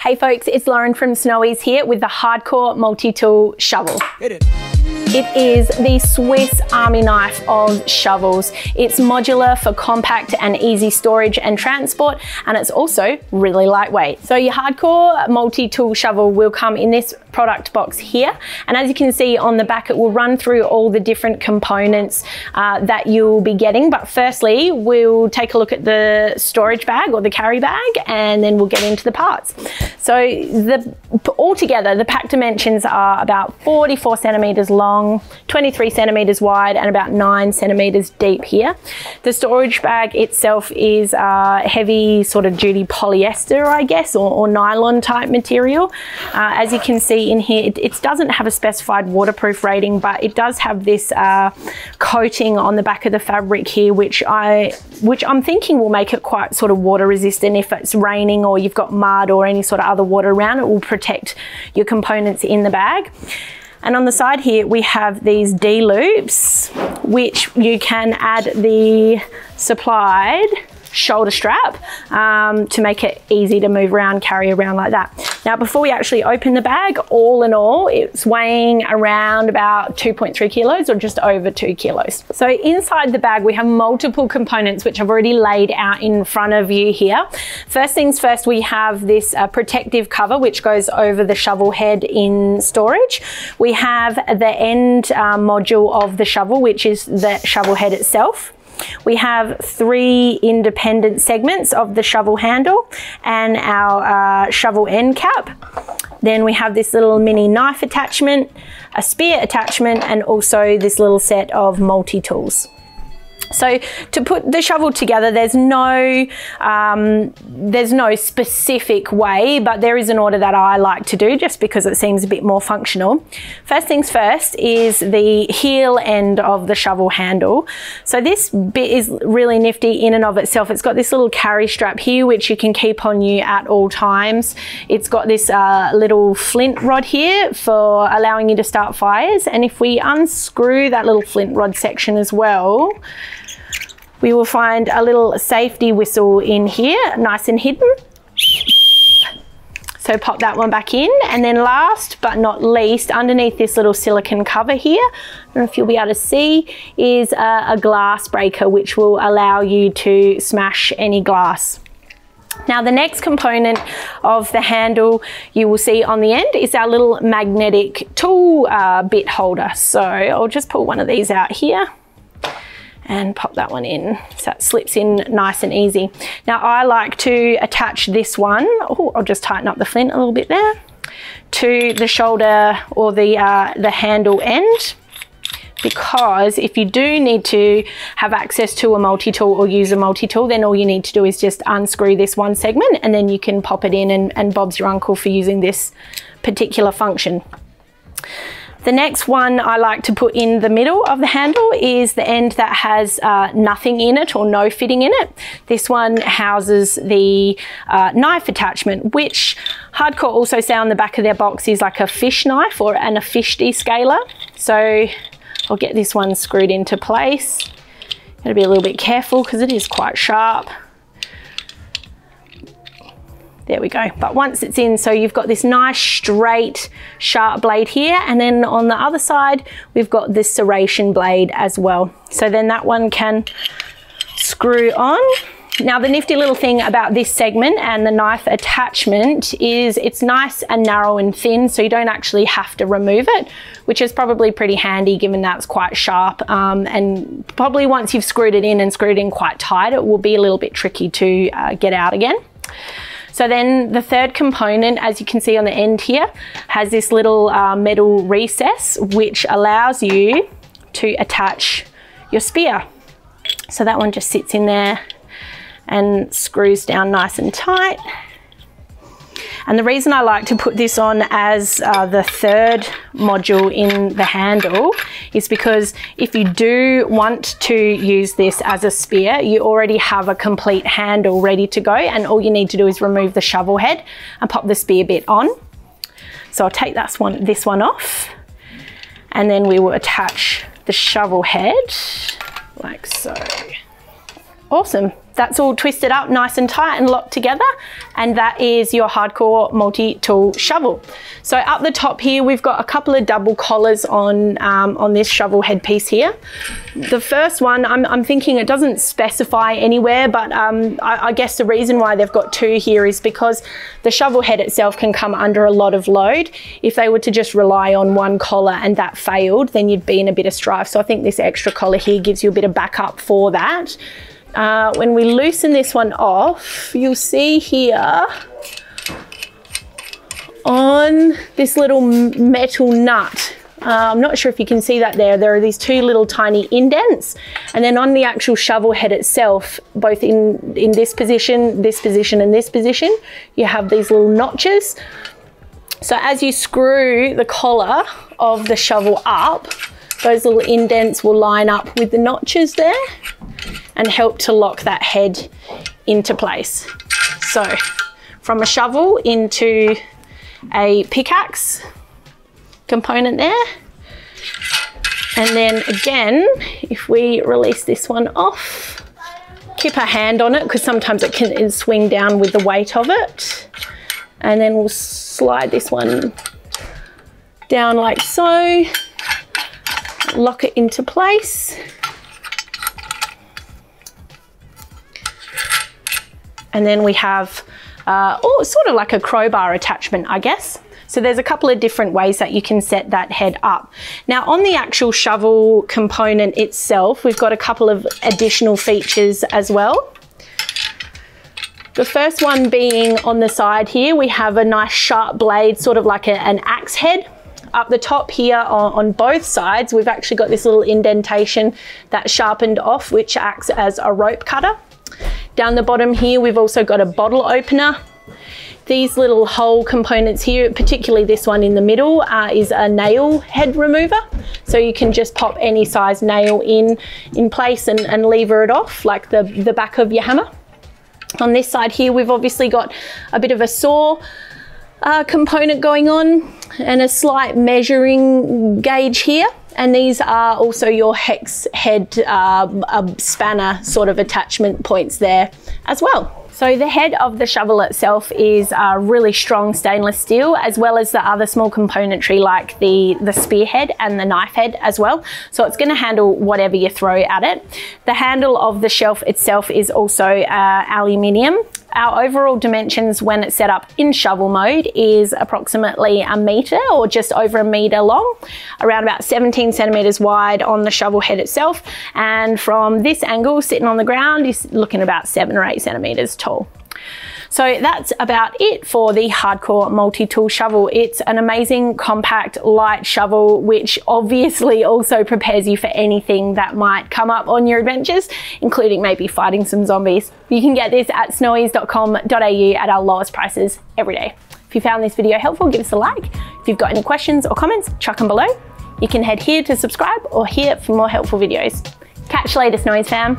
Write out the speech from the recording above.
Hey folks, it's Lauren from Snowy's here with the Hard Korr multi-tool shovel. Hit it. It is the Swiss Army knife of shovels. It's modular for compact and easy storage and transport, and it's also really lightweight. So your Hard Korr multi-tool shovel will come in this product box here, and as you can see on the back, it will run through all the different components that you'll be getting. But firstly, we'll take a look at the storage bag or the carry bag, and then we'll get into the parts. So altogether, the pack dimensions are about 44 centimeters long, 23 centimeters wide, and about 9 centimeters deep here. The storage bag itself is heavy sort of duty polyester, I guess, or nylon type material. As you can see in here, it doesn't have a specified waterproof rating, but it does have this coating on the back of the fabric here, which I'm thinking will make it quite sort of water resistant. If it's raining or you've got mud or any sort of other water around, it will protect your components in the bag. And on the side here, we have these D loops, which you can add the supplied shoulder strap to make it easy to move around, carry around like that. Now, before we actually open the bag, all in all, it's weighing around about 2.3 kilos or just over 2 kilos. So inside the bag, we have multiple components, which I've already laid out in front of you here. First things first, we have this protective cover, which goes over the shovel head in storage. We have the end module of the shovel, which is the shovel head itself. We have 3 independent segments of the shovel handle and our shovel end cap. Then we have this little mini knife attachment, a spear attachment, and also this little set of multi-tools. So to put the shovel together, there's no specific way, but there is an order that I like to do just because it seems a bit more functional. First things first is the heel end of the shovel handle. So this bit is really nifty in and of itself. It's got this little carry strap here, which you can keep on you at all times. It's got this little flint rod here for allowing you to start fires. And if we unscrew that little flint rod section as well, we will find a little safety whistle in here, nice and hidden. So pop that one back in. And then last but not least, underneath this little silicone cover here, I don't know if you'll be able to see, is a glass breaker, which will allow you to smash any glass. Now, the next component of the handle you will see on the end is our little magnetic tool bit holder. So I'll just pull one of these out here and pop that one in so it slips in nice and easy. Now, I like to attach this one, I'll just tighten up the flint a little bit there, to the shoulder or the handle end, because if you do need to have access to a multi-tool or use a multi-tool, then all you need to do is just unscrew this one segment and then you can pop it in and Bob's your uncle for using this particular function. The next one I like to put in the middle of the handle is the end that has nothing in it or no fitting in it. This one houses the knife attachment, which Hard Korr also say on the back of their box is like a fish knife and a fish descaler. So I'll get this one screwed into place. Gotta be a little bit careful because it is quite sharp. There we go. But once it's in, so you've got this nice straight sharp blade here, and then on the other side we've got this serration blade as well. So then that one can screw on. Now, the nifty little thing about this segment and the knife attachment is it's nice and narrow and thin, so you don't actually have to remove it, which is probably pretty handy given that it's quite sharp, and probably once you've screwed it in and screwed it in quite tight, it will be a little bit tricky to get out again. So then the third component, as you can see on the end here, has this little metal recess, which allows you to attach your spear. So that one just sits in there and screws down nice and tight. And the reason I like to put this on as the third module in the handle is because if you do want to use this as a spear, you already have a complete handle ready to go, and all you need to do is remove the shovel head and pop the spear bit on. So I'll take this one off, and then we will attach the shovel head like so. Awesome. That's all twisted up nice and tight and locked together, and that is your Hard Korr multi-tool shovel. So up the top here we've got a couple of double collars on this shovel head piece here. The first one, I'm thinking it doesn't specify anywhere, but I guess the reason why they've got two here is because the shovel head itself can come under a lot of load. If they were to just rely on one collar and that failed, then you'd be in a bit of strife. So I think this extra collar here gives you a bit of backup for that. When we loosen this one off, you'll see here on this little metal nut, I'm not sure if you can see that there are these two little tiny indents, and then on the actual shovel head itself, both in this position, and this position, you have these little notches. So as you screw the collar of the shovel up, those little indents will line up with the notches there and help to lock that head into place. So from a shovel into a pickaxe component there. And then again, if we release this one off, keep a hand on it because sometimes it can swing down with the weight of it. And then we'll slide this one down like so, lock it into place. And then we have, sort of like a crowbar attachment, I guess. So there's a couple of different ways that you can set that head up. Now on the actual shovel component itself, we've got a couple of additional features as well. The first one being on the side here, we have a nice sharp blade, sort of like an axe head. Up the top here on both sides, we've actually got this little indentation that's sharpened off, which acts as a rope cutter. Down the bottom here, we've also got a bottle opener. These little hole components here, particularly this one in the middle, is a nail head remover. So you can just pop any size nail in place and lever it off like the back of your hammer. On this side here, we've obviously got a bit of a saw component going on and a slight measuring gauge here. And these are also your hex head spanner sort of attachment points there as well. So the head of the shovel itself is really strong stainless steel, as well as the other small componentry like the spearhead and the knife head as well. So it's going to handle whatever you throw at it. The handle of the shelf itself is also aluminium. Our overall dimensions when it's set up in shovel mode is approximately 1 meter or just over 1 meter long, around about 17 centimeters wide on the shovel head itself. And from this angle, sitting on the ground, is looking about 7 or 8 centimeters tall. So that's about it for the Hard Korr multi-tool shovel. It's an amazing, compact, light shovel, which obviously also prepares you for anything that might come up on your adventures, including maybe fighting some zombies. You can get this at snowies.com.au at our lowest prices every day. If you found this video helpful, give us a like. If you've got any questions or comments, chuck them below. You can head here to subscribe or here for more helpful videos. Catch you later, Snowies fam.